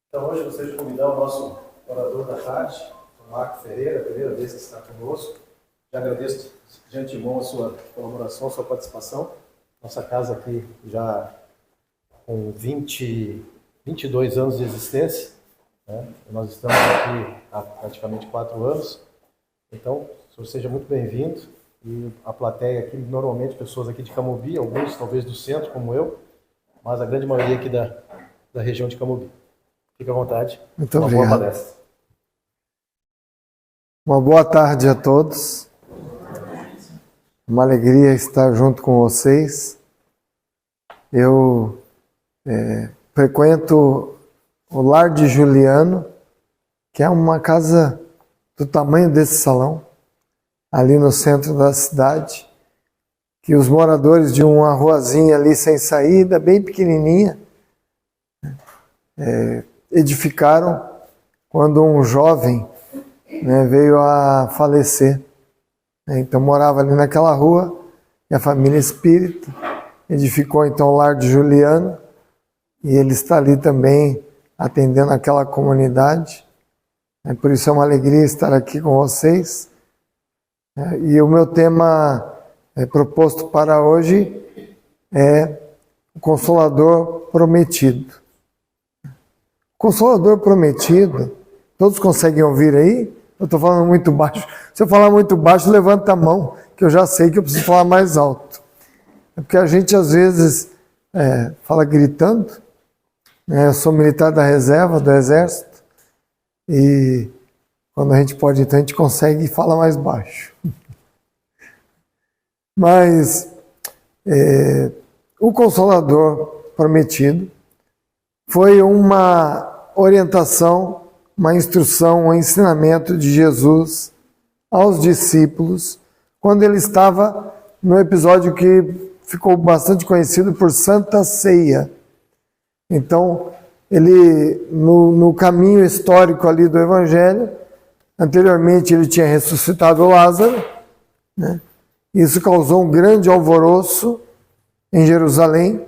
Então, hoje eu gostaria de convidar o nosso orador da tarde, o Marco Ferreira, a primeira vez que está conosco. Já agradeço de antemão a sua colaboração, a sua participação. Nossa casa aqui já com 22 anos de existência, né? Nós estamos aqui há praticamente 4 anos. Então, o senhor seja muito bem-vindo. E a plateia aqui, normalmente pessoas aqui de Camobi, alguns talvez do centro, como eu, mas a grande maioria aqui da região de Camobi. Fique à vontade. Muito Uma obrigado. boa palestra. Uma boa tarde a todos. Uma alegria estar junto com vocês. Eu frequento o Lar de Juliano, que é uma casa do tamanho desse salão, ali no centro da cidade, que os moradores de uma ruazinha ali sem saída, bem pequenininha, edificaram quando um jovem, veio a falecer. Então morava ali naquela rua e a família espírita edificou então o Lar de Juliano, e ele está ali também atendendo aquela comunidade. Por isso é uma alegria estar aqui com vocês. E o meu tema proposto para hoje é o Consolador Prometido. Consolador Prometido, todos conseguem ouvir aí? Eu estou falando muito baixo. Se eu falar muito baixo, levanta a mão, que eu já sei que eu preciso falar mais alto. É porque a gente às vezes fala gritando. Eu sou militar da reserva, do Exército, e quando a gente pode, então a gente consegue falar mais baixo. Mas o Consolador Prometido foi uma orientação, uma instrução, um ensinamento de Jesus aos discípulos, quando ele estava no episódio que ficou bastante conhecido por Santa Ceia. Então, ele, no caminho histórico ali do Evangelho, anteriormente ele tinha ressuscitado Lázaro, né? Isso causou um grande alvoroço em Jerusalém.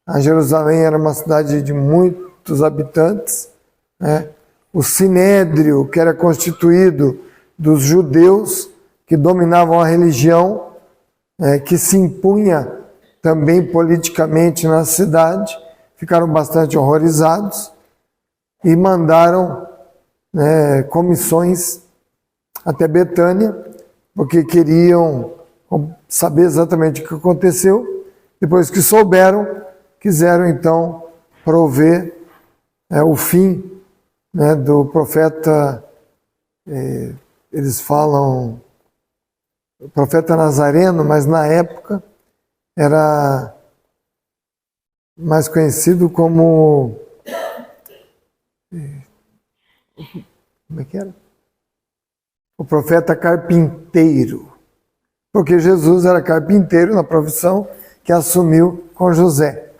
A Jerusalém era uma cidade de muitos habitantes, né? O Sinédrio, que era constituído dos judeus que dominavam a religião, que se impunha também politicamente na cidade, ficaram bastante horrorizados e mandaram comissões até Betânia, porque queriam saber exatamente o que aconteceu. Depois que souberam, quiseram então prover o fim do profeta, eles falam o profeta Nazareno, mas na época era mais conhecido como como é que era? O profeta carpinteiro, porque Jesus era carpinteiro na profissão que assumiu com José.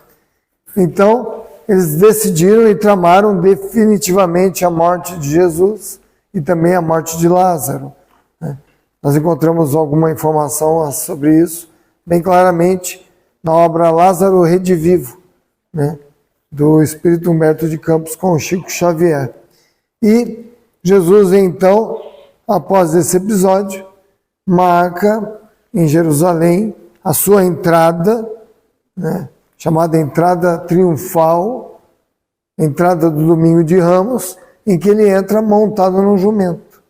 Então, eles decidiram e tramaram definitivamente a morte de Jesus e também a morte de Lázaro. Nós encontramos alguma informação sobre isso, bem claramente, na obra Lázaro Redivivo, do Espírito Humberto de Campos com Chico Xavier. E Jesus, então, após esse episódio, marca em Jerusalém a sua entrada, chamada entrada triunfal, entrada do Domingo de Ramos, em que ele entra montado num jumento.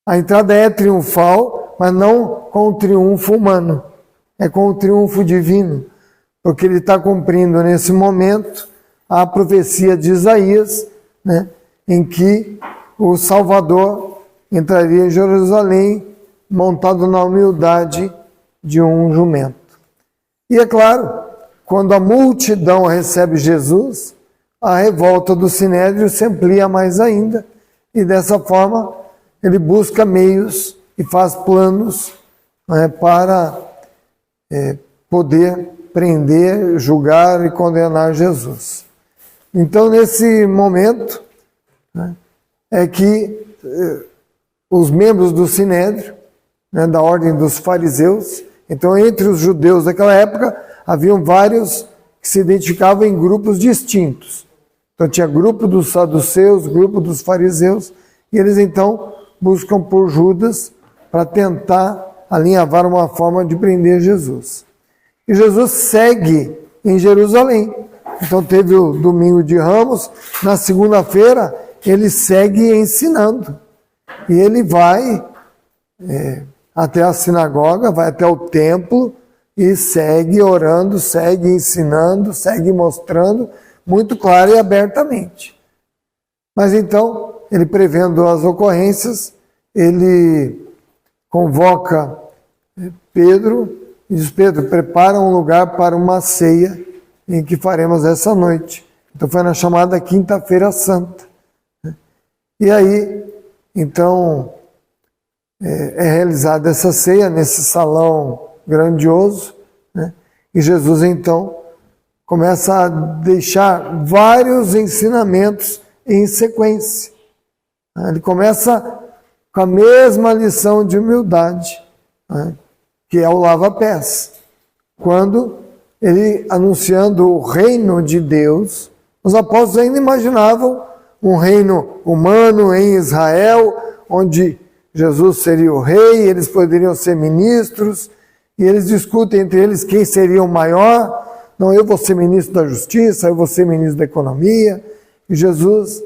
A entrada é triunfal, mas não com o triunfo humano, é com o triunfo divino, porque ele está cumprindo nesse momento a profecia de Isaías, em que o Salvador entraria em Jerusalém montado na humildade de um jumento. E é claro, quando a multidão recebe Jesus, a revolta do Sinédrio se amplia mais ainda, e dessa forma ele busca meios e faz planos para poder prender, julgar e condenar Jesus. Então, nesse momento, é que os membros do Sinédrio, da ordem dos fariseus, então entre os judeus daquela época, haviam vários que se identificavam em grupos distintos. Então tinha grupo dos saduceus, grupo dos fariseus, e eles então buscam por Judas para tentar alinhavar uma forma de prender Jesus. E Jesus segue em Jerusalém. Então teve o domingo de Ramos, na segunda-feira ele segue ensinando. E ele vai até a sinagoga, vai até o templo e segue orando, segue ensinando, segue mostrando, muito claro e abertamente. Mas então, ele prevendo as ocorrências, ele convoca Pedro e diz: Pedro, prepara um lugar para uma ceia em que faremos essa noite. Então foi na chamada Quinta-feira Santa. E aí, então, é realizada essa ceia nesse salão grandioso, né? E Jesus então começa a deixar vários ensinamentos em sequência. Ele começa com a mesma lição de humildade, né? Que é o lava-pés. Quando ele, anunciando o reino de Deus, os apóstolos ainda imaginavam um reino humano em Israel, onde Jesus seria o rei, eles poderiam ser ministros, e eles discutem entre eles quem seria o maior. Não, eu vou ser ministro da justiça, eu vou ser ministro da economia. E Jesus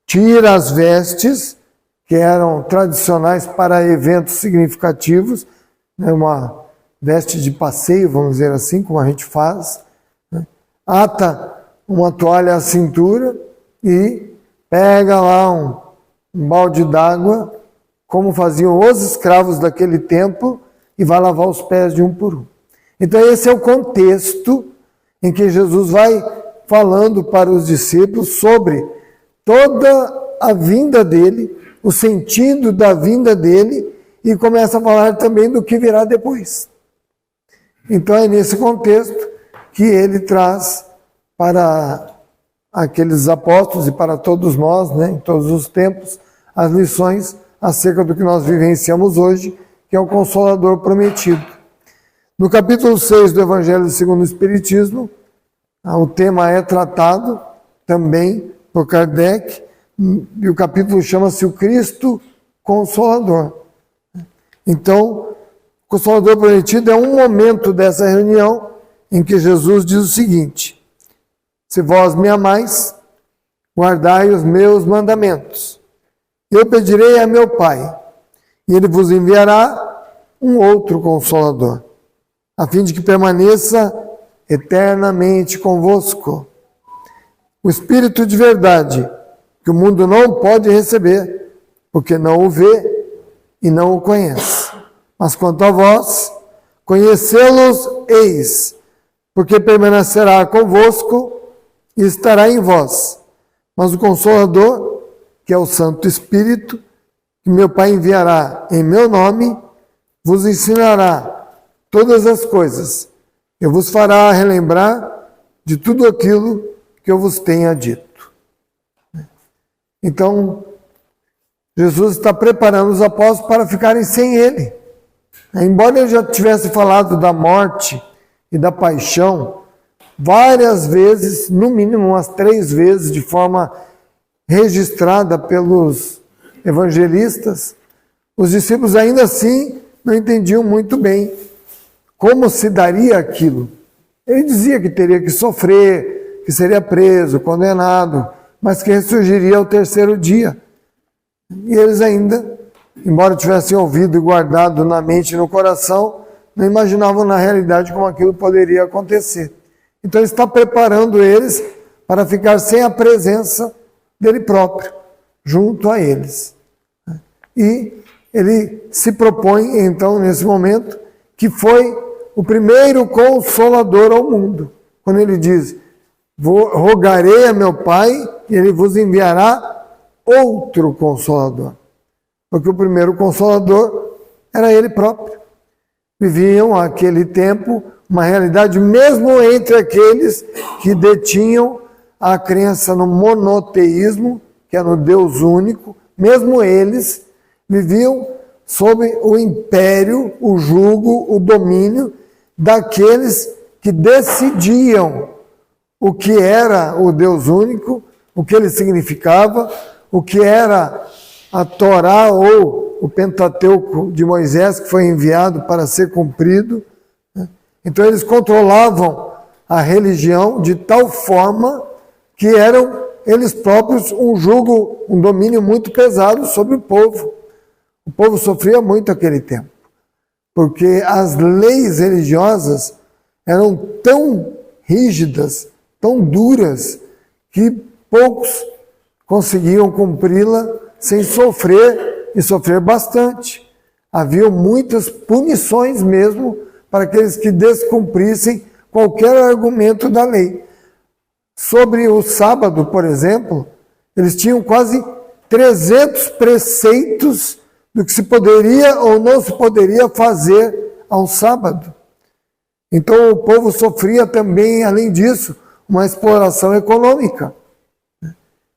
tira as vestes, que eram tradicionais para eventos significativos, né, uma veste de passeio, vamos dizer assim, como a gente faz, né, ata uma toalha à cintura e pega lá um balde d'água, como faziam os escravos daquele tempo, e vai lavar os pés de um por um. Então esse é o contexto em que Jesus vai falando para os discípulos sobre toda a vinda dele, o sentido da vinda dele, e começa a falar também do que virá depois. Então é nesse contexto que ele traz para aqueles apóstolos e para todos nós, né, em todos os tempos, as lições acerca do que nós vivenciamos hoje, que é o Consolador prometido. No capítulo 6 do Evangelho segundo o Espiritismo, o tema é tratado também por Kardec, e o capítulo chama-se o Cristo Consolador. Então, o Consolador prometido é um momento dessa reunião em que Jesus diz o seguinte: se vós me amais, guardai os meus mandamentos. Eu pedirei a meu Pai, e ele vos enviará um outro Consolador, a fim de que permaneça eternamente convosco. O Espírito de verdade, que o mundo não pode receber, porque não o vê e não o conhece. Mas quanto a vós, conhecê-los eis, porque permanecerá convosco e estará em vós. Mas o Consolador, que é o Santo Espírito, que meu Pai enviará em meu nome, vos ensinará todas as coisas. Eu vos fará relembrar de tudo aquilo que eu vos tenha dito. Então, Jesus está preparando os apóstolos para ficarem sem ele. Embora ele já tivesse falado da morte e da paixão várias vezes, no mínimo umas 3 vezes, de forma registrada pelos evangelistas, os discípulos ainda assim não entendiam muito bem como se daria aquilo. Ele dizia que teria que sofrer, que seria preso, condenado, mas que ressurgiria ao 3º dia. E eles ainda, embora tivessem ouvido e guardado na mente e no coração, não imaginavam na realidade como aquilo poderia acontecer. Então ele está preparando eles para ficar sem a presença dele próprio, junto a eles. E ele se propõe, então, nesse momento, que foi o primeiro Consolador ao mundo. Quando ele diz: rogarei a meu Pai e ele vos enviará outro Consolador. Porque o primeiro Consolador era ele próprio. Viviam aquele tempo uma realidade, mesmo entre aqueles que detinham a crença no monoteísmo, que é no Deus único, mesmo eles viviam sob o império, o jugo, o domínio daqueles que decidiam o que era o Deus único, o que ele significava, o que era a Torá ou o Pentateuco de Moisés, que foi enviado para ser cumprido. Então eles controlavam a religião de tal forma que eram eles próprios um jugo, um domínio muito pesado sobre o povo. O povo sofria muito naquele tempo, porque as leis religiosas eram tão rígidas, tão duras, que poucos conseguiam cumpri-la sem sofrer, e sofrer bastante. Havia muitas punições mesmo para aqueles que descumprissem qualquer argumento da lei. Sobre o sábado, por exemplo, eles tinham quase 300 preceitos do que se poderia ou não se poderia fazer ao sábado. Então o povo sofria também, além disso, uma exploração econômica.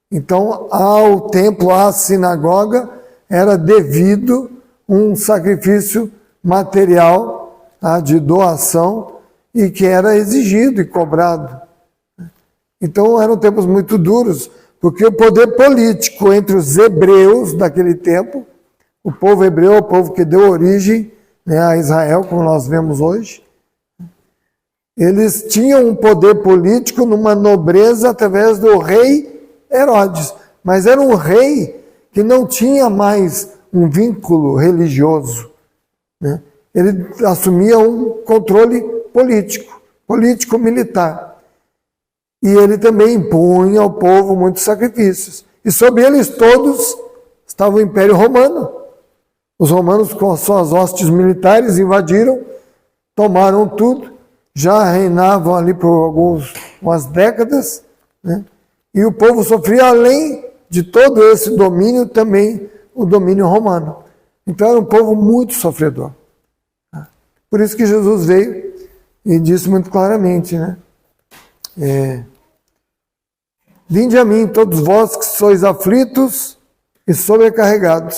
Então ao templo, à sinagoga, era devido um sacrifício material, de doação, e que era exigido e cobrado. Então eram tempos muito duros, porque o poder político entre os hebreus daquele tempo, o povo hebreu é o povo que deu origem, a Israel, como nós vemos hoje, eles tinham um poder político numa nobreza através do rei Herodes, mas era um rei que não tinha mais um vínculo religioso, né? Ele assumia um controle político-militar. E ele também impunha ao povo muitos sacrifícios. E sobre eles todos estava o Império Romano. Os romanos, com as suas hostes militares, invadiram, tomaram tudo, já reinavam ali por algumas décadas, né? E o povo sofria, além de todo esse domínio, também o domínio romano. Então era um povo muito sofredor. Por isso que Jesus veio e disse muito claramente, né? Vinde a mim, todos vós que sois aflitos e sobrecarregados,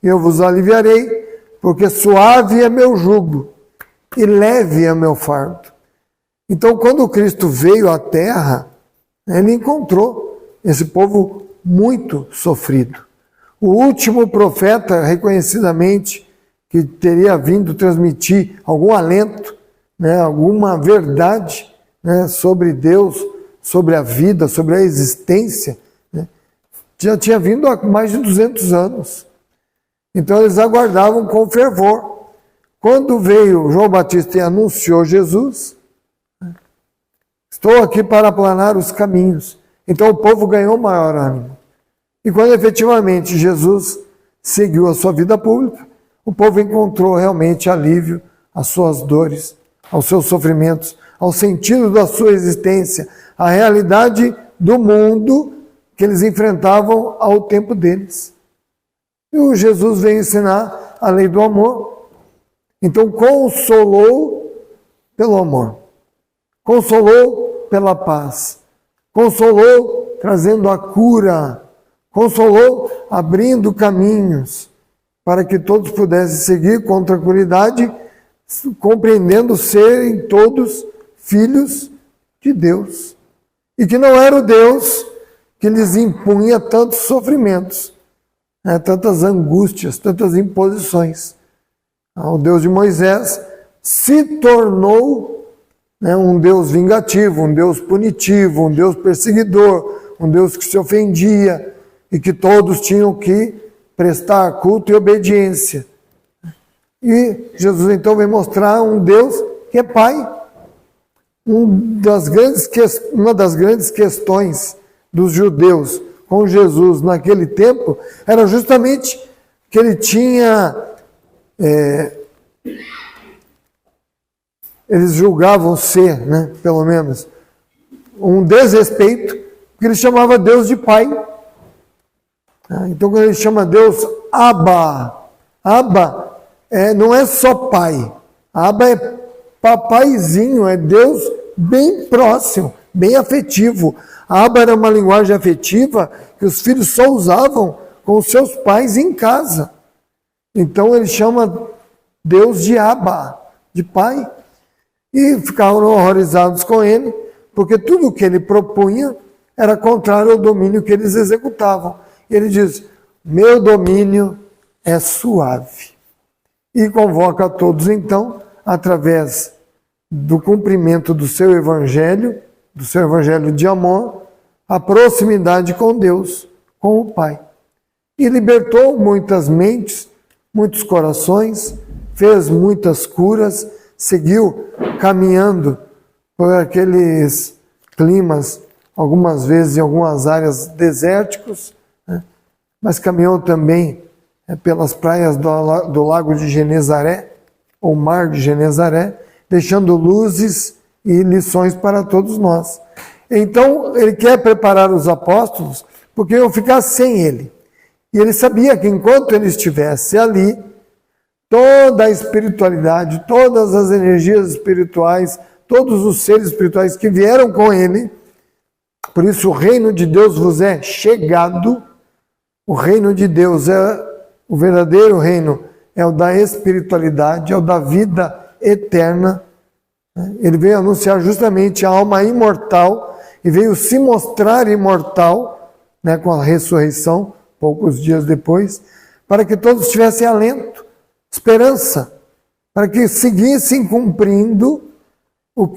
e eu vos aliviarei, porque suave é meu jugo e leve é meu fardo. Então, quando Cristo veio à terra, ele encontrou esse povo muito sofrido. O último profeta, reconhecidamente, que teria vindo transmitir algum alento, né, alguma verdade, né, sobre Deus, sobre a vida, sobre a existência, né, já tinha vindo há mais de 200 anos. Então eles aguardavam com fervor. Quando veio João Batista e anunciou Jesus, estou aqui para aplanar os caminhos. Então o povo ganhou maior ânimo. E quando efetivamente Jesus seguiu a sua vida pública, o povo encontrou realmente alívio às suas dores, aos seus sofrimentos, ao sentido da sua existência, à realidade do mundo que eles enfrentavam ao tempo deles. E o Jesus veio ensinar a lei do amor. Então consolou pelo amor, consolou pela paz, consolou trazendo a cura, consolou abrindo caminhos para que todos pudessem seguir com tranquilidade, compreendendo serem todos filhos de Deus. E que não era o Deus que lhes impunha tantos sofrimentos, né, tantas angústias, tantas imposições. O Deus de Moisés se tornou, né, um Deus vingativo, um Deus punitivo, um Deus perseguidor, um Deus que se ofendia e que todos tinham que prestar culto e obediência. E Jesus então vem mostrar um Deus que é Pai. Uma das grandes questões dos judeus com Jesus naquele tempo era justamente que ele tinha, eles julgavam ser, né, pelo menos, um desrespeito, que ele chamava Deus de Pai. Então quando ele chama Deus Abba, Abba não é só pai, Abba é papaizinho, é Deus bem próximo, bem afetivo. Abba era uma linguagem afetiva que os filhos só usavam com os seus pais em casa. Então ele chama Deus de Abba, de pai, e ficaram horrorizados com ele, porque tudo que ele propunha era contrário ao domínio que eles executavam. Ele diz: meu domínio é suave. E convoca a todos, então, através do cumprimento do seu evangelho de amor, a proximidade com Deus, com o Pai. E libertou muitas mentes, muitos corações, fez muitas curas, seguiu caminhando por aqueles climas, algumas vezes em algumas áreas desérticos, né? Mas caminhou também pelas praias do Lago de Genezaré, ou Mar de Genezaré, deixando luzes e lições para todos nós. Então, ele quer preparar os apóstolos, porque iam ficar sem ele. E ele sabia que enquanto ele estivesse ali, toda a espiritualidade, todas as energias espirituais, todos os seres espirituais que vieram com ele, por isso o reino de Deus vos é chegado. O reino de Deus o verdadeiro reino, é o da espiritualidade, é o da vida eterna. Ele veio anunciar justamente a alma imortal e veio se mostrar imortal, né, com a ressurreição, poucos dias depois, para que todos tivessem alento, esperança, para que seguissem cumprindo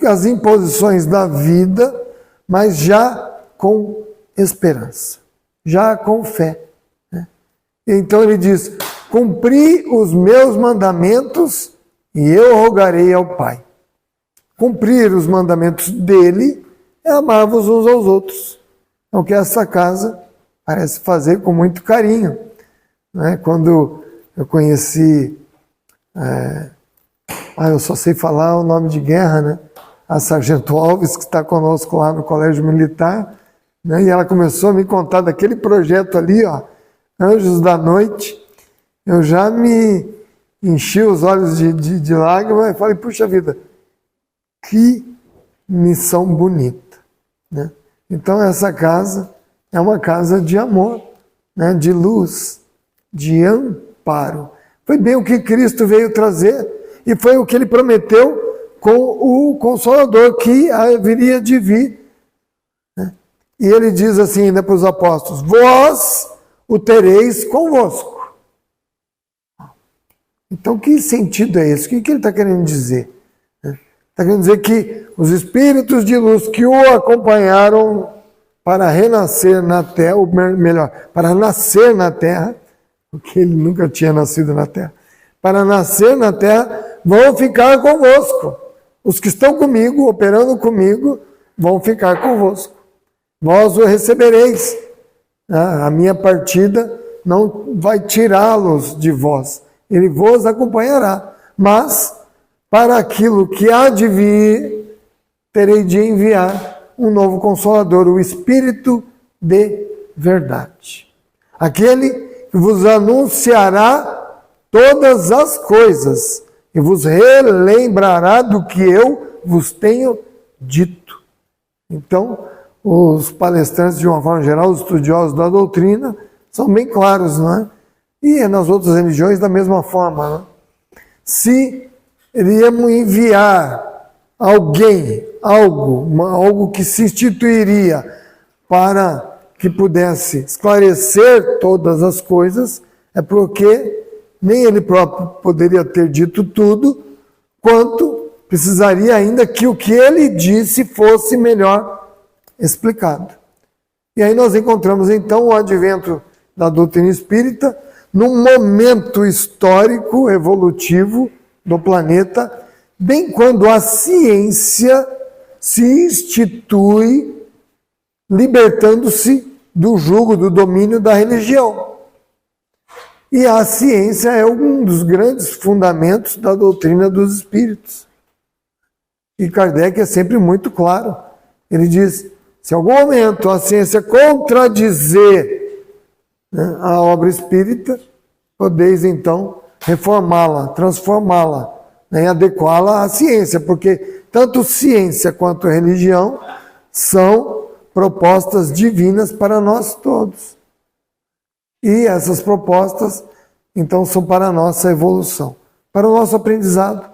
as imposições da vida, mas já com esperança, já com fé. Então ele diz: cumpri os meus mandamentos e eu rogarei ao Pai. Cumprir os mandamentos dele é amar-vos uns aos outros. É o que essa casa parece fazer com muito carinho. Né? Quando eu conheci, eu só sei falar o nome de guerra, né? A Sargento Alves, que está conosco lá no Colégio Militar, né? E ela começou a me contar daquele projeto ali, ó, Anjos da Noite. Eu já me enchi os olhos de lágrimas e falei: puxa vida, que missão bonita, né? Então essa casa é uma casa de amor, né? De luz, de amparo. Foi bem o que Cristo veio trazer e foi o que ele prometeu com o Consolador que haveria de vir, né? E ele diz assim ainda para os apóstolos: vós o tereis convosco. Então, que sentido é esse? O que ele está querendo dizer? Está querendo dizer que os espíritos de luz que o acompanharam para renascer na Terra, ou melhor, para nascer na Terra, porque ele nunca tinha nascido na Terra, para nascer na Terra, vão ficar convosco. Os que estão comigo, operando comigo, vão ficar convosco. Vós o recebereis. A minha partida não vai tirá-los de vós. Ele vos acompanhará. Mas, para aquilo que há de vir, terei de enviar um novo Consolador, o Espírito de verdade. Aquele que vos anunciará todas as coisas e vos relembrará do que eu vos tenho dito. Então, os palestrantes, de uma forma geral, os estudiosos da doutrina, são bem claros, não é? E nas outras religiões da mesma forma, não é? Se iríamos enviar alguém, algo que se instituiria para que pudesse esclarecer todas as coisas, é porque nem ele próprio poderia ter dito tudo, quanto precisaria ainda que o que ele disse fosse melhor explicado. E aí nós encontramos então o advento da doutrina espírita num momento histórico, evolutivo do planeta, bem quando a ciência se institui libertando-se do jugo, do domínio da religião. E a ciência é um dos grandes fundamentos da doutrina dos espíritos. E Kardec é sempre muito claro. Ele diz: se em algum momento a ciência contradizer, né, a obra espírita, podeis então reformá-la, transformá-la, né, e adequá-la à ciência, porque tanto ciência quanto religião são propostas divinas para nós todos. E essas propostas, então, são para a nossa evolução, para o nosso aprendizado,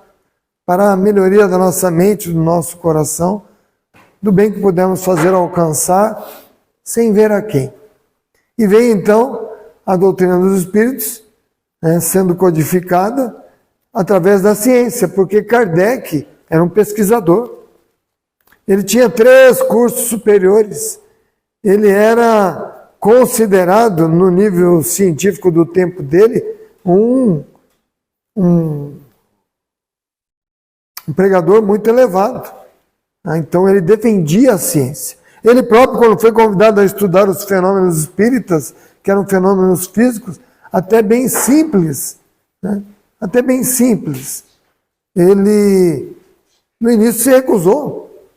para a melhoria da nossa mente, do nosso coração, do bem que podemos fazer alcançar sem ver a quem. E vem então a doutrina dos espíritos, né, sendo codificada através da ciência, porque Kardec era um pesquisador. Ele tinha 3 cursos superiores. Ele era considerado, no nível científico do tempo dele, um pregador muito elevado. Então ele defendia a ciência. Ele próprio, quando foi convidado a estudar os fenômenos espíritas, que eram fenômenos físicos, até bem simples, né? Até bem simples, ele no início se recusou,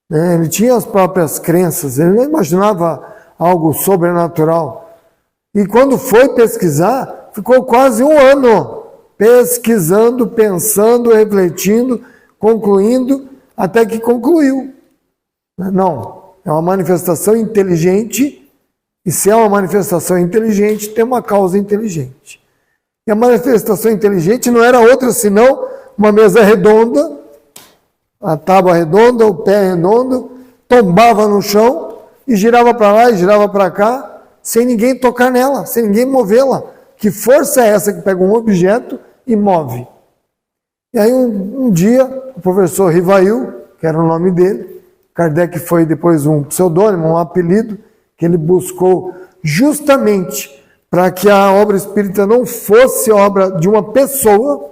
né? Ele tinha as próprias crenças, ele não imaginava algo sobrenatural. E quando foi pesquisar, ficou quase 1 ano pesquisando, pensando, refletindo, concluindo, até que concluiu. Não, é uma manifestação inteligente, e se é uma manifestação inteligente, tem uma causa inteligente. E a manifestação inteligente não era outra senão uma mesa redonda, a tábua redonda, o pé redondo, tombava no chão e girava para lá e girava para cá, sem ninguém tocar nela, sem ninguém movê-la. Que força é essa que pega um objeto e move? E aí um dia, o professor Rivail, que era o nome dele, Kardec foi depois um pseudônimo, um apelido, que ele buscou justamente para que a obra espírita não fosse obra de uma pessoa,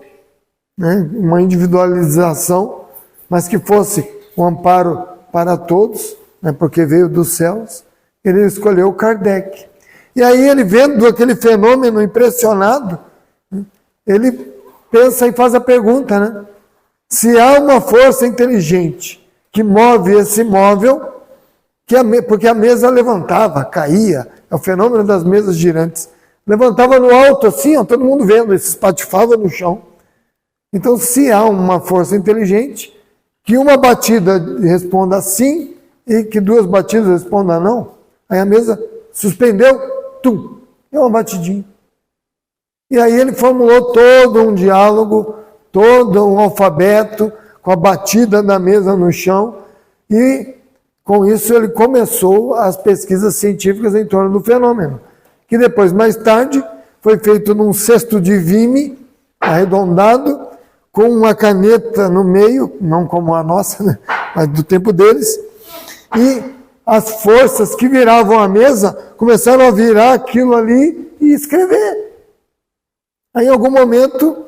né, uma individualização, mas que fosse um amparo para todos, né, porque veio dos céus. Ele escolheu Kardec. E aí ele, vendo aquele fenômeno impressionado, ele pensa e faz a pergunta, né? Se há uma força inteligente que move esse móvel, porque a mesa levantava, caía, é o fenômeno das mesas girantes, levantava no alto assim, ó, todo mundo vendo, e se espatifava no chão. Então, se há uma força inteligente, que uma batida responda sim, e que 2 batidas respondam não, aí a mesa suspendeu, tum, é uma batidinha. E aí ele formulou todo um diálogo, todo um alfabeto, com a batida da mesa no chão, e com isso ele começou as pesquisas científicas em torno do fenômeno, que depois, mais tarde, foi feito num cesto de vime, arredondado, com uma caneta no meio, não como a nossa, né, mas do tempo deles, e as forças que viravam a mesa começaram a virar aquilo ali e escrever. Aí, em algum momento,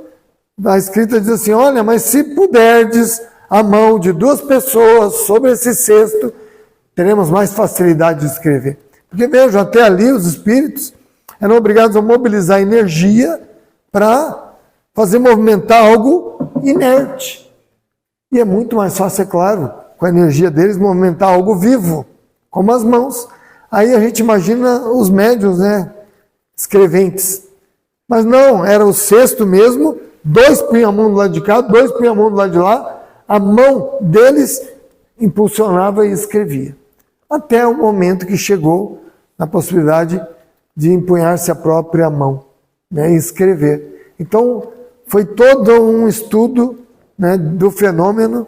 a escrita diz assim, olha, mas se puderdes a mão de 2 pessoas sobre esse cesto, teremos mais facilidade de escrever. Porque, veja, até ali os espíritos eram obrigados a mobilizar energia para fazer movimentar algo inerte. E é muito mais fácil, é claro, com a energia deles, movimentar algo vivo, como as mãos. Aí a gente imagina os médiuns, né, escreventes. Mas não, era o cesto mesmo, 2 punham a mão do lado de cá, 2 punham a mão do lado de lá, a mão deles impulsionava e escrevia. Até o momento que chegou na possibilidade de empunhar-se a própria mão, né, e escrever. Então, foi todo um estudo, né, do fenômeno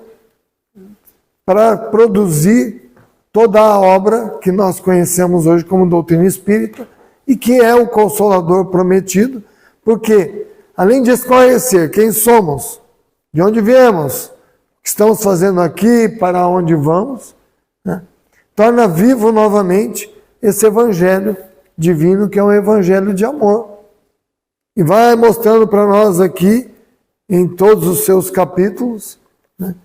para produzir toda a obra que nós conhecemos hoje como doutrina espírita e que é o Consolador prometido, porque, além de esclarecer quem somos, de onde viemos, o que estamos fazendo aqui, para onde vamos, né, torna vivo novamente esse evangelho divino, que é um evangelho de amor. E vai mostrando para nós aqui, em todos os seus capítulos, né,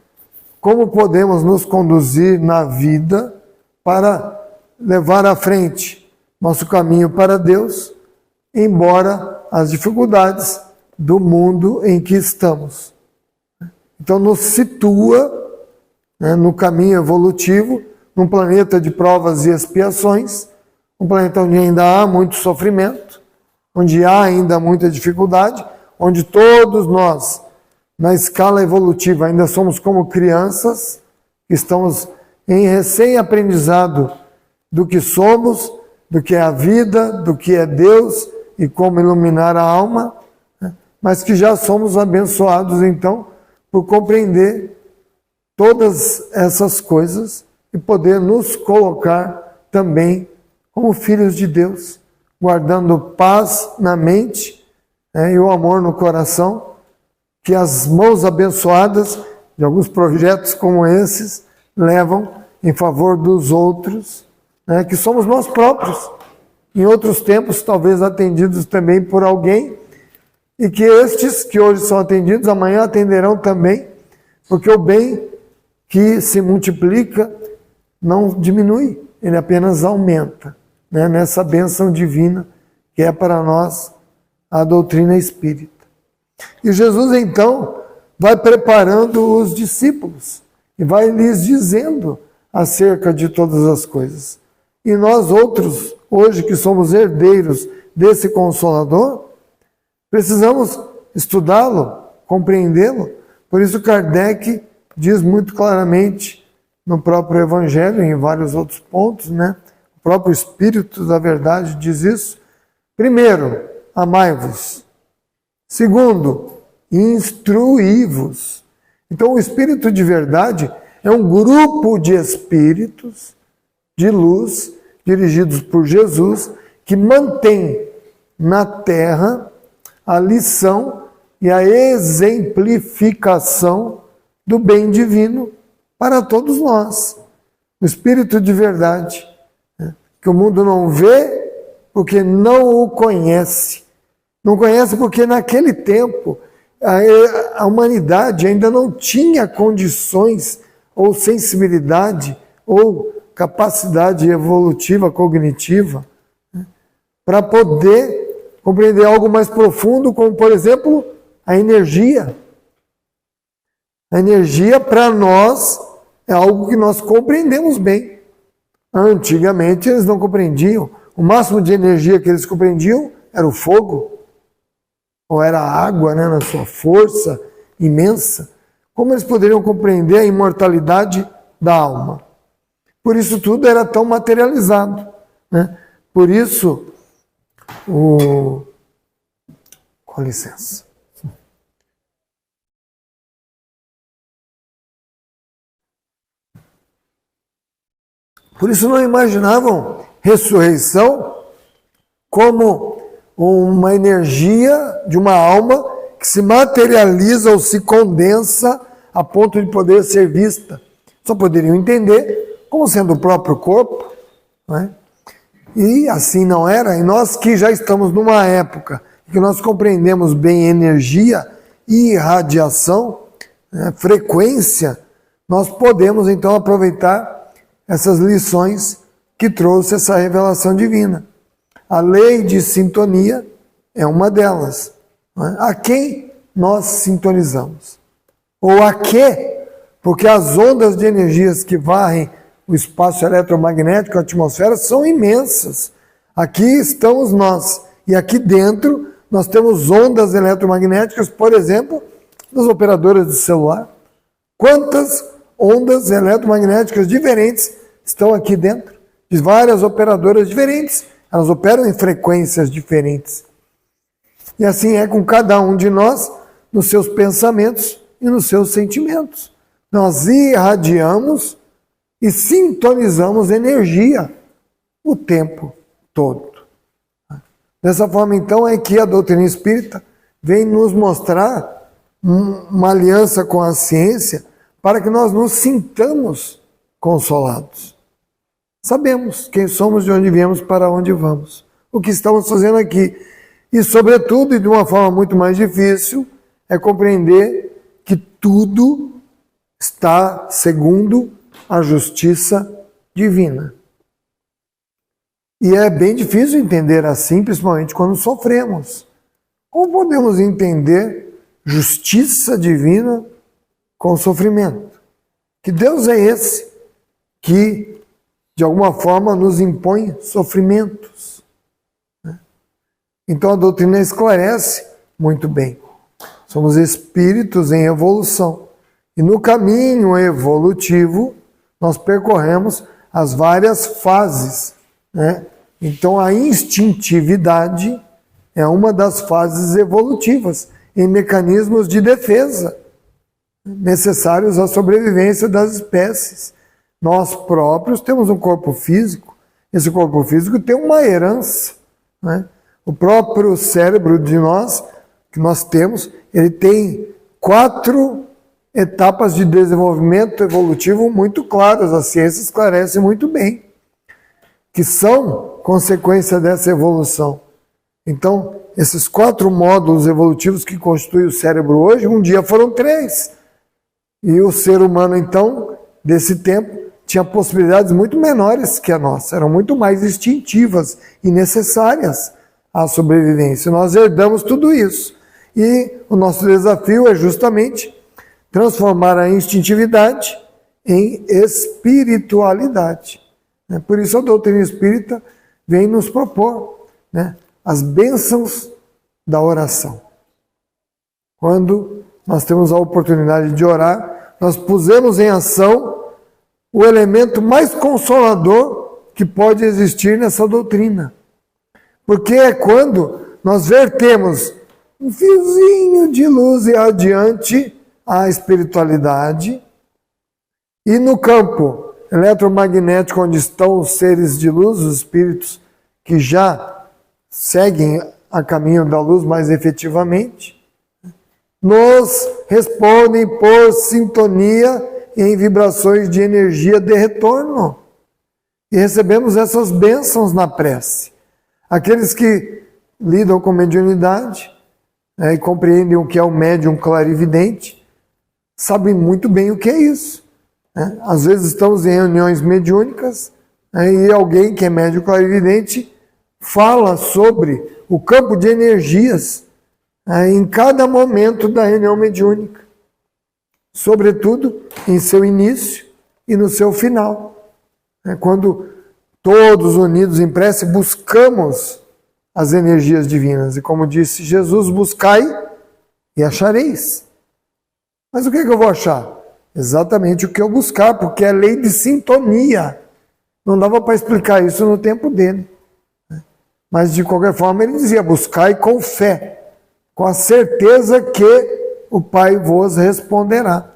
como podemos nos conduzir na vida para levar à frente nosso caminho para Deus, embora as dificuldades do mundo em que estamos. Então nos situa, né, no caminho evolutivo, num planeta de provas e expiações, um planeta onde ainda há muito sofrimento, onde há ainda muita dificuldade, onde todos nós, na escala evolutiva, ainda somos como crianças, que estamos em recém-aprendizado do que somos, do que é a vida, do que é Deus e como iluminar a alma, né? Mas que já somos abençoados, então, por compreender todas essas coisas e poder nos colocar também como filhos de Deus, guardando paz na mente, e o amor no coração, que as mãos abençoadas de alguns projetos como esses levam em favor dos outros, que somos nós próprios. Em outros tempos, talvez atendidos também por alguém, e que estes que hoje são atendidos, amanhã atenderão também, porque o bem que se multiplica não diminui, ele apenas aumenta, nessa bênção divina que é para nós a doutrina espírita. E Jesus então vai preparando os discípulos e vai lhes dizendo acerca de todas as coisas. E nós outros, hoje que somos herdeiros desse Consolador, precisamos estudá-lo, compreendê-lo. Por isso Kardec diz muito claramente no próprio Evangelho, em vários outros pontos, o próprio Espírito da Verdade diz isso. Primeiro, amai-vos. Segundo, instruí-vos. Então o Espírito de Verdade é um grupo de espíritos de luz, dirigidos por Jesus, que mantém na Terra a lição e a exemplificação do bem divino para todos nós. O Espírito de Verdade, que o mundo não vê porque não o conhece. Não conhece porque naquele tempo a humanidade ainda não tinha condições ou sensibilidade ou capacidade evolutiva, cognitiva, para poder compreender algo mais profundo, como, por exemplo, a energia. A energia, para nós, é algo que nós compreendemos bem. Antigamente, eles não compreendiam. O máximo de energia que eles compreendiam era o fogo, ou era a água, na sua força imensa. Como eles poderiam compreender a imortalidade da alma? Por isso tudo era tão materializado. Por isso, com licença. Por isso não imaginavam ressurreição como uma energia de uma alma que se materializa ou se condensa a ponto de poder ser vista. Só poderiam entender como sendo o próprio corpo, E assim não era. E nós que já estamos numa época que nós compreendemos bem energia e radiação, frequência, nós podemos então aproveitar essas lições que trouxe essa revelação divina. A lei de sintonia é uma delas. A quem nós sintonizamos? Ou a quê? Porque as ondas de energias que varrem o espaço eletromagnético, a atmosfera, são imensas. Aqui estamos nós. E aqui dentro nós temos ondas eletromagnéticas, por exemplo, das operadoras de celular. Quantas ondas eletromagnéticas diferentes estão aqui dentro? De várias operadoras diferentes. Elas operam em frequências diferentes. E assim é com cada um de nós, nos seus pensamentos e nos seus sentimentos. Nós irradiamos e sintonizamos energia o tempo todo. Dessa forma, então, é que a doutrina espírita vem nos mostrar uma aliança com a ciência para que nós nos sintamos consolados. Sabemos quem somos, de onde viemos, para onde vamos. O que estamos fazendo aqui. E, sobretudo, e de uma forma muito mais difícil, é compreender que tudo está segundo a justiça divina. E é bem difícil entender assim, principalmente quando sofremos. Como podemos entender justiça divina com sofrimento? Que Deus é esse que, de alguma forma, nos impõe sofrimentos? Então a doutrina esclarece muito bem. Somos espíritos em evolução. E no caminho evolutivo, nós percorremos as várias fases. Então a instintividade é uma das fases evolutivas, em mecanismos de defesa, necessários à sobrevivência das espécies. Nós próprios temos um corpo físico esse corpo físico tem uma herança, né? O próprio cérebro de nós, que nós temos, ele tem 4 etapas de desenvolvimento evolutivo muito claras, a ciência esclarece muito bem, que são consequência dessa evolução. Então, esses 4 módulos evolutivos que constituem o cérebro hoje, um dia foram 3. E o ser humano, então, desse tempo, tinha possibilidades muito menores que a nossa, eram muito mais instintivas e necessárias à sobrevivência. Nós herdamos tudo isso. E o nosso desafio é justamente transformar a instintividade em espiritualidade. Por isso a doutrina espírita vem nos propor, né, as bênçãos da oração. Quando nós temos a oportunidade de orar, nós pusemos em ação o elemento mais consolador que pode existir nessa doutrina. Porque é quando nós vertemos um fiozinho de luz adiante à espiritualidade, e no campo eletromagnético onde estão os seres de luz, os espíritos que já seguem a caminho da luz mais efetivamente, nos respondem por sintonia em vibrações de energia de retorno. E recebemos essas bênçãos na prece. Aqueles que lidam com mediunidade, e compreendem o que é o médium clarividente, sabem muito bem o que é isso. Às vezes estamos em reuniões mediúnicas, e alguém que é médium clarividente fala sobre o campo de energias em cada momento da reunião mediúnica, sobretudo em seu início e no seu final. Quando todos unidos em prece buscamos as energias divinas, e como disse Jesus, buscai e achareis. Mas o que eu vou achar? Exatamente o que eu buscar, porque é lei de sintonia. Não dava para explicar isso no tempo dele. Mas de qualquer forma ele dizia, buscai com fé, com a certeza que o Pai vos responderá.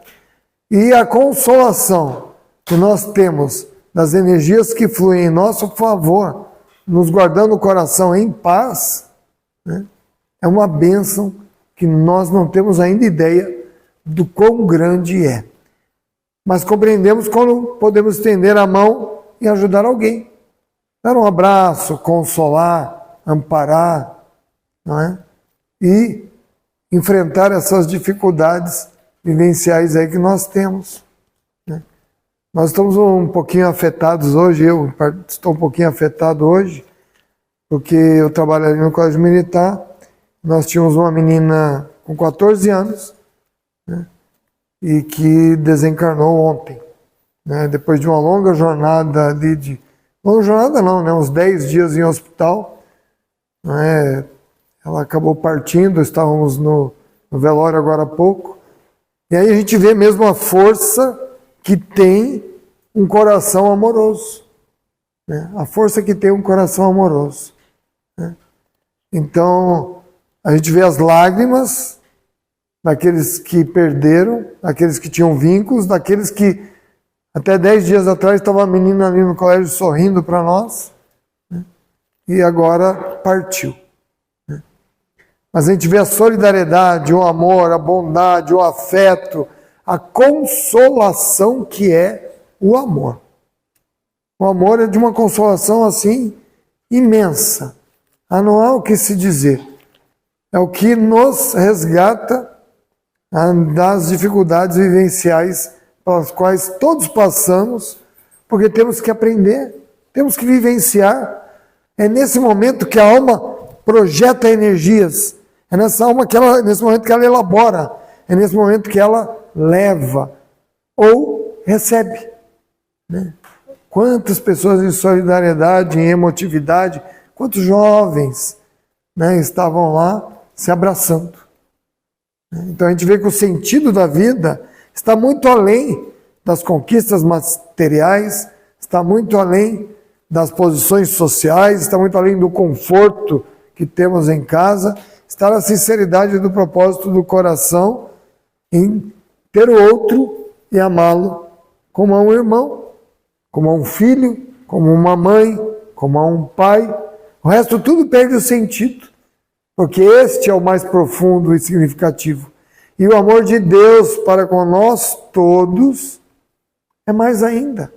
E a consolação que nós temos das energias que fluem em nosso favor, nos guardando o coração em paz, né, é uma bênção que nós não temos ainda ideia do quão grande é. Mas compreendemos quando podemos estender a mão e ajudar alguém. Dar um abraço, consolar, amparar, não é? E enfrentar essas dificuldades vivenciais aí que nós temos. Né? Nós estamos um pouquinho afetados hoje, eu estou um pouquinho afetado hoje, porque eu trabalho ali no Colégio Militar, nós tínhamos uma menina com 14 anos, né, e que desencarnou ontem, né, depois de uma longa jornada ali longa jornada não, né, uns 10 dias em hospital, né, ela acabou partindo, estávamos no velório agora há pouco, e aí a gente vê mesmo a força que tem um coração amoroso, né, a força que tem um coração amoroso. Né. Então, a gente vê as lágrimas daqueles que perderam, daqueles que tinham vínculos, daqueles que até 10 dias atrás estava a menina ali no colégio sorrindo para nós, né? E agora partiu. Né? Mas a gente vê a solidariedade, o amor, a bondade, o afeto, a consolação que é o amor. O amor é de uma consolação assim imensa. Não há o que se dizer. É o que nos resgata das dificuldades vivenciais pelas quais todos passamos, porque temos que aprender, temos que vivenciar. É nesse momento que a alma projeta energias, é nesse momento que ela elabora, é nesse momento que ela leva ou recebe. Né? Quantas pessoas em solidariedade, em emotividade, quantos jovens, né, estavam lá se abraçando. Então a gente vê que o sentido da vida está muito além das conquistas materiais, está muito além das posições sociais, está muito além do conforto que temos em casa, está na sinceridade do propósito do coração em ter o outro e amá-lo como a um irmão, como a um filho, como uma mãe, como a um pai. O resto tudo perde o sentido, porque este é o mais profundo e significativo. E o amor de Deus para com nós todos é mais ainda.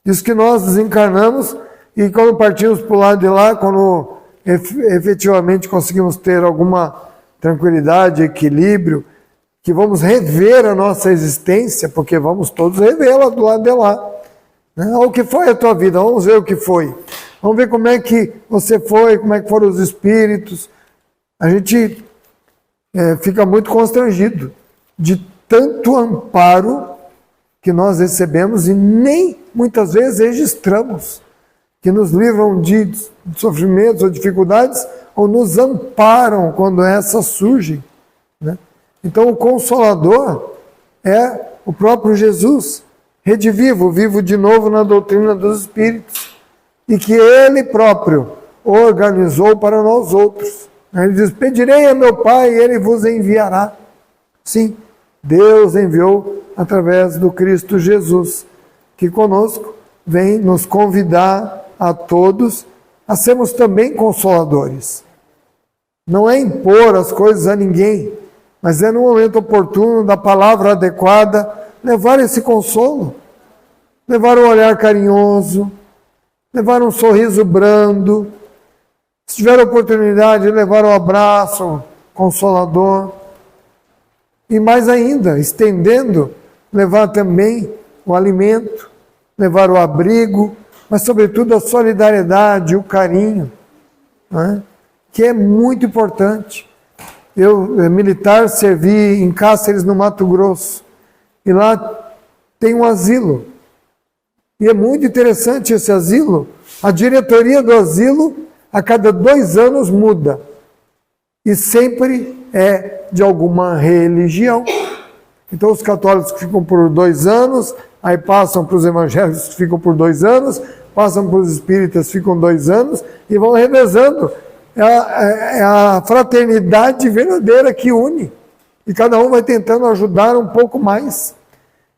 Diz que nós desencarnamos e quando partimos para o lado de lá, quando efetivamente conseguimos ter alguma tranquilidade, equilíbrio, que vamos rever a nossa existência, porque vamos todos revê-la do lado de lá. O que foi a tua vida? Vamos ver o que foi. Vamos ver como é que você foi, como é que foram os espíritos. A gente fica muito constrangido de tanto amparo que nós recebemos e nem muitas vezes registramos, que nos livram de sofrimentos ou dificuldades ou nos amparam quando essas surgem. Então o Consolador é o próprio Jesus, redivivo, vivo de novo na doutrina dos Espíritos, e que Ele próprio organizou para nós outros. Ele diz, pedirei a meu Pai e Ele vos enviará. Sim, Deus enviou através do Cristo Jesus, que conosco vem nos convidar a todos a sermos também consoladores. Não é impor as coisas a ninguém, mas é no momento oportuno, da palavra adequada, levar esse consolo, levar um olhar carinhoso, levar um sorriso brando, se tiver oportunidade, levar um abraço consolador, e mais ainda, estendendo, levar também o alimento, levar o abrigo, mas sobretudo a solidariedade, o carinho, que é muito importante. Eu, militar, servi em Cáceres, no Mato Grosso, e lá tem um asilo. E é muito interessante esse asilo. A diretoria do asilo, a cada 2 anos, muda. E sempre é de alguma religião. Então os católicos ficam por 2 anos, aí passam para os evangélicos que ficam por 2 anos, passam para os espíritas, ficam 2 anos, e vão revezando. É a fraternidade verdadeira que une. E cada um vai tentando ajudar um pouco mais.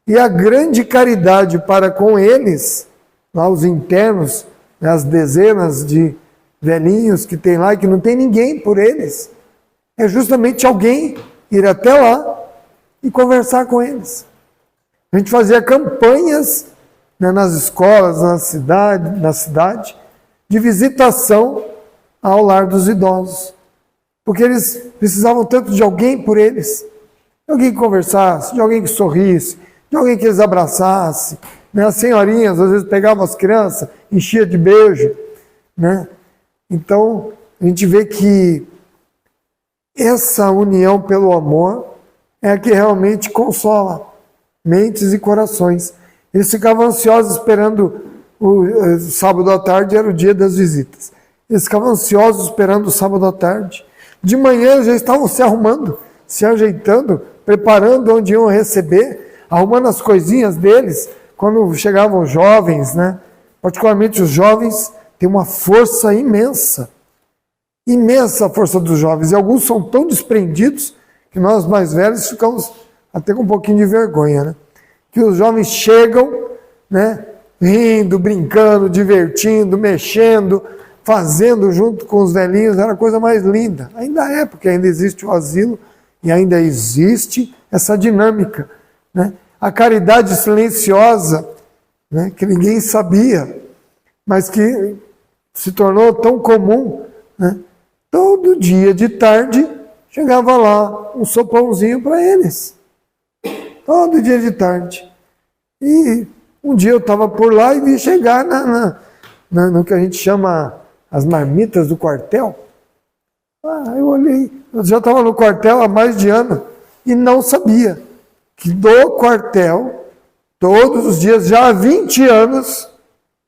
E a grande caridade para com eles, lá os internos, as dezenas de velhinhos que tem lá e que não tem ninguém por eles, é justamente alguém ir até lá e conversar com eles. A gente fazia campanhas, nas escolas, na cidade, de visitação ao lar dos idosos, porque eles precisavam tanto de alguém por eles, de alguém que conversasse, de alguém que sorrisse, de alguém que eles abraçasse. As senhorinhas às vezes pegavam as crianças, enchia de beijo. Então a gente vê que essa união pelo amor é a que realmente consola mentes e corações. Eles ficavam ansiosos esperando o sábado à tarde, era o dia das visitas. Eles ficavam ansiosos esperando o sábado à tarde. De manhã eles já estavam se arrumando, se ajeitando, preparando onde iam receber, arrumando as coisinhas deles. Quando chegavam os jovens, particularmente os jovens, tem uma força imensa. Imensa a força dos jovens. E alguns são tão desprendidos que nós mais velhos ficamos até com um pouquinho de vergonha. Que os jovens chegam, rindo, brincando, divertindo, mexendo, fazendo junto com os velhinhos, era a coisa mais linda. Ainda é, porque ainda existe o asilo e ainda existe essa dinâmica. A caridade silenciosa, que ninguém sabia, mas que se tornou tão comum. Todo dia de tarde chegava lá um sopãozinho para eles. Todo dia de tarde. E um dia eu estava por lá e vi chegar no que a gente chama as marmitas do quartel. Eu olhei, eu já estava no quartel há mais de ano e não sabia que do quartel, todos os dias, já há 20 anos,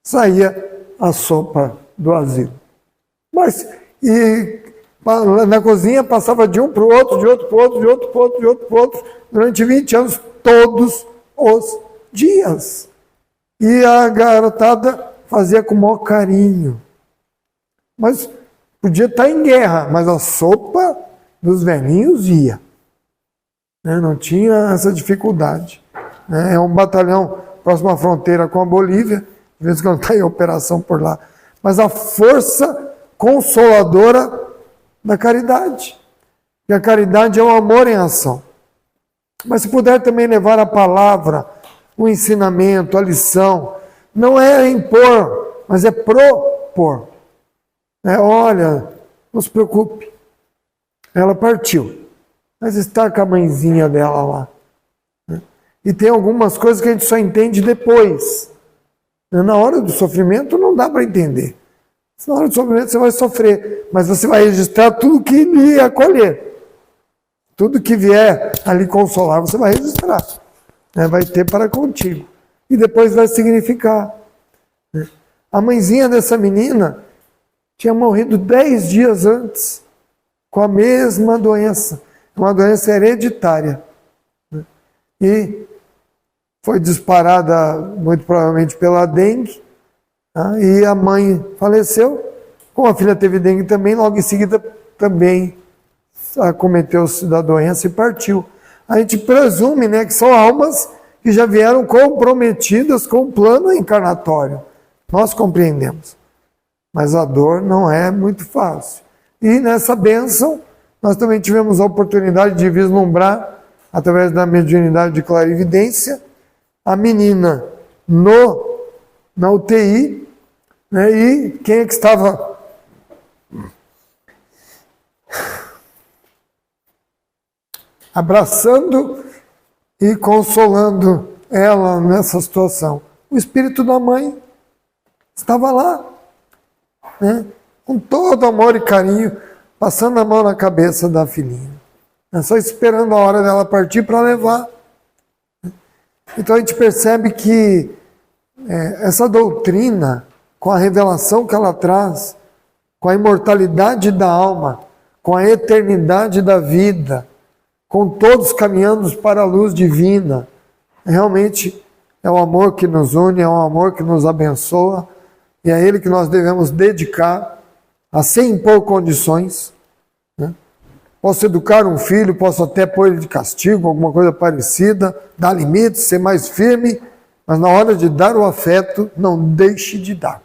saía a sopa do asilo. E na cozinha passava de um para o outro, de outro para o outro, de outro para o outro, de outro para o outro, durante 20 anos, todos os dias. E a garotada fazia com o maior carinho. Mas podia estar em guerra, mas a sopa dos velhinhos ia. Não tinha essa dificuldade. É um batalhão próximo à fronteira com a Bolívia, de vez em quando está em operação por lá, mas a força consoladora da caridade. E a caridade é o amor em ação. Mas se puder também levar a palavra, o ensinamento, a lição, não é impor, mas é propor. Olha, não se preocupe, ela partiu, mas está com a mãezinha dela lá. E tem algumas coisas que a gente só entende depois. Na hora do sofrimento não dá para entender. Na hora do sofrimento você vai sofrer, mas você vai registrar tudo que lhe acolher. Tudo que vier a lhe consolar, você vai registrar. Vai ter para contigo. E depois vai significar. A mãezinha dessa menina tinha morrido 10 dias antes, com a mesma doença. Uma doença hereditária. E foi disparada, muito provavelmente, pela dengue. E a mãe faleceu. Como a filha teve dengue também, logo em seguida também acometeu-se da doença e partiu. A gente presume, que são almas que já vieram comprometidas com o plano encarnatório. Nós compreendemos. Mas a dor não é muito fácil. E nessa bênção, nós também tivemos a oportunidade de vislumbrar, através da mediunidade de clarividência, a menina na UTI, e quem é que estava abraçando e consolando ela nessa situação? O espírito da mãe estava lá, com todo amor e carinho, passando a mão na cabeça da filhinha, só esperando a hora dela partir para levar. Então a gente percebe que essa doutrina, com a revelação que ela traz, com a imortalidade da alma, com a eternidade da vida, com todos caminhando para a luz divina, realmente é o amor que nos une, é o amor que nos abençoa, e é ele que nós devemos dedicar, sem impor condições. Posso educar um filho, posso até pôr ele de castigo, alguma coisa parecida, dar limites, ser mais firme, mas na hora de dar o afeto, não deixe de dar.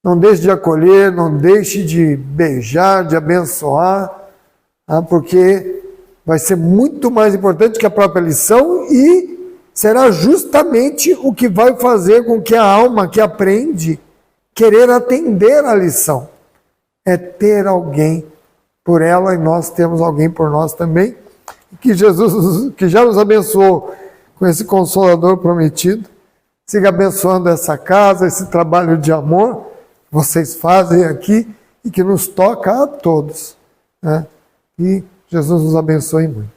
Não deixe de acolher, não deixe de beijar, de abençoar, porque vai ser muito mais importante que a própria lição e será justamente o que vai fazer com que a alma que aprende querer atender a lição. É ter alguém por ela e nós temos alguém por nós também. Que Jesus, que já nos abençoou com esse Consolador prometido, siga abençoando essa casa, esse trabalho de amor que vocês fazem aqui e que nos toca a todos. E Jesus nos abençoe muito.